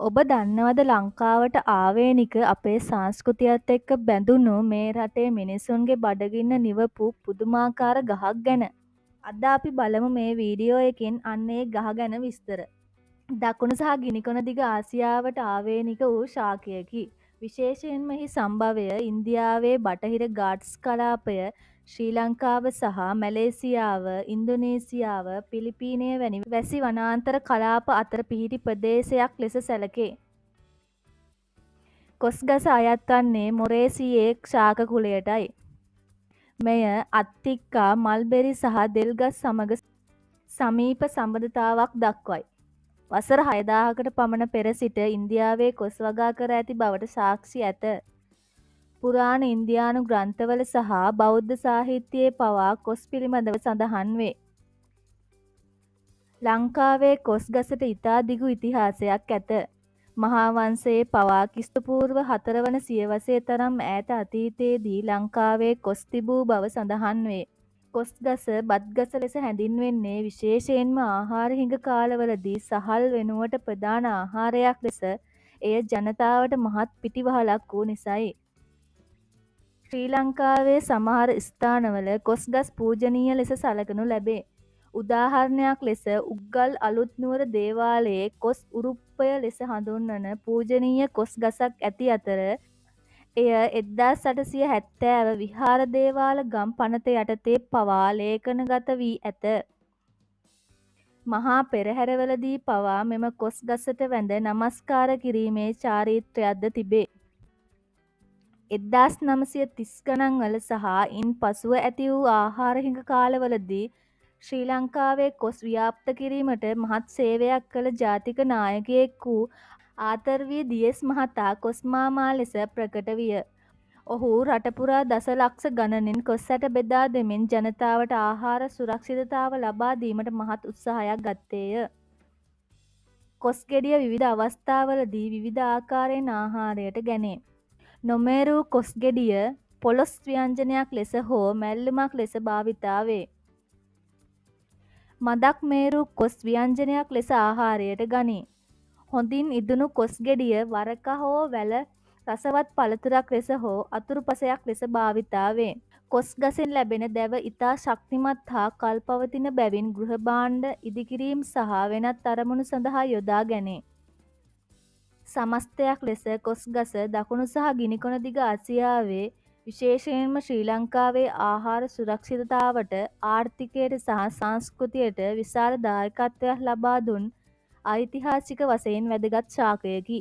ඔබ දන්නවද ලංකාවට ආවේනික අපේ සංස්කෘතියත් එක්ක බැඳුණු මේ රටේ මිනිසුන්ගේ බඩගින්න නිවපු පුදුමාකාර ගහක් ගැන. අද අපි බලමු මේ වීඩියෝ එකෙන් අන්න ඒ ගහ ගැන විස්තර. දකුණු සහ ගිනිකොන දිග ආසියාවට ආවේනික වූ ශාකයකි. විශේෂයෙන්ම එහි සම්භවය ඉන්දියාවේ බටහිර ගාට්ස් කලාපය, ශ්‍රී ලංකාව සහ මැලේසියාව, ඉන්දුනීසියාව, පිලිපීනය වැනි වැසි වනාන්තර කලාප අතර පිහිටි ප්‍රදේශයක් ලෙස සැලකේ. කොස් ගස අයත් වන්නේ මොරේසියේ ශාක කුලයටයි. මෙය අත්තික්කා, මල්බෙරි සහ දෙල් ගස් සමග සමීප සබඳතාවක් දක්වයි. වසර 6000කට පමණ පෙර සිට ඉන්දියාවේ කොස් වගා කර ඇති බවට සාක්ෂි ඇත. පුරාණ ඉන්දියානු ග්‍රන්ථවල සහ බෞද්ධ සාහිත්‍යයේ පවා කොස් පිළිබඳව සඳහන් වේ. ලංකාවේ කොස් ගසට ඉතා දිගු ඉතිහාසයක් ඇත. මහාවංසයේ පවා ක්‍රි.පූර්ව 4 වන සියවසේ තරම් ඈත අතීතයේදී ලංකාවේ කොස් තිබූ බව සඳහන් වේ. කොස් ගස බත් ගස ලෙස හැඳින්වෙන්නේ විශේෂයෙන්ම ආහාර හිඟ කාලවලදී සහල් වෙනුවට ප්‍රධාන ආහාරයක් ලෙස එය ජනතාවට මහත් පිටිවහලක් වූ නිසයි. ශ්‍රී ලංකාවේ සමහර ස්ථානවල කොස් ගස් පූජනීය ලෙස සලකනු ලැබේ. උදාහරණයක් ලෙස උග්ගල් අලුත්නුවර දේවාලයේ කොස් උරුප්පය ලෙස හඳුන්වන පූජනීය කොස් ගසක් ඇති අතර එය 1870 විහාර දේවාල ගම් පනත යටතේ පවා ලේඛනගත වී ඇත. මහා පෙරහැරවලදී පවා මෙම කොස් ගසට වැඳ නමස්කාර කිරීමේ චාරිත්‍රයක්ද තිබේ. 1930 ගණන්වල සහ ඉන් පසුව ඇති වූ ආහාර හිඟ කාලවලදී ශ්‍රී ලංකාවේ කොස් ව්‍යාප්ත කිරීමට මහත් සේවයක් කළ ජාතික නායකයෙක් වූ ආතර් වී දියස් මහතා කොස් මාමා ලෙස ප්‍රකට විය. ඔහු රට පුරා දසලක්ෂ ගණනින් කොස් ඇට බෙදා දෙමින් ජනතාවට ආහාර සුරක්ෂිතතාව ලබා දීමට මහත් උත්සාහයක් ගත්තේය. කොස් ගෙඩිය විවිධ අවස්ථාවලදී විවිධ ආකාරයෙන් ආහාරයට ගැනේ. නොමේරූ කොස් ගෙඩිය පොළොස් ව්‍යංජනයක් ලෙස හෝ මැල්ලුමක් ලෙස භාවිතා වේ. මදක් මේරු කොස් ව්‍යංජනයක් ලෙස ආහාරයට ගනී. හොඳින් ඉදුණු කොස් ගෙඩිය වරක හෝ වැල රසවත් පළතුරක් ලෙස හෝ අතුරුපසයක් ලෙස භාවිතා වේ. කොස් ගසෙන් ලැබෙන දැව ඉතා ශක්තිමත් හා කල්පවතින බැවින් ගෘහ භාණ්ඩ ඉදිකිරීම් සහ වෙනත් අරමුණු සඳහා යොදා ගැනේ. සමස්තයක් ලෙස කොස් ගස දකුණු සහ ගිනිකොන දිග ආසියාවේ විශේෂයෙන්ම ශ්‍රී ලංකාවේ ආහාර සුරක්ෂිතතාවට, ආර්ථිකයට සහ සංස්කෘතියට විශාල දායකත්වයක් ලබා දුන් ඓතිහාසික වශයෙන් වැදගත් ශාකයකි.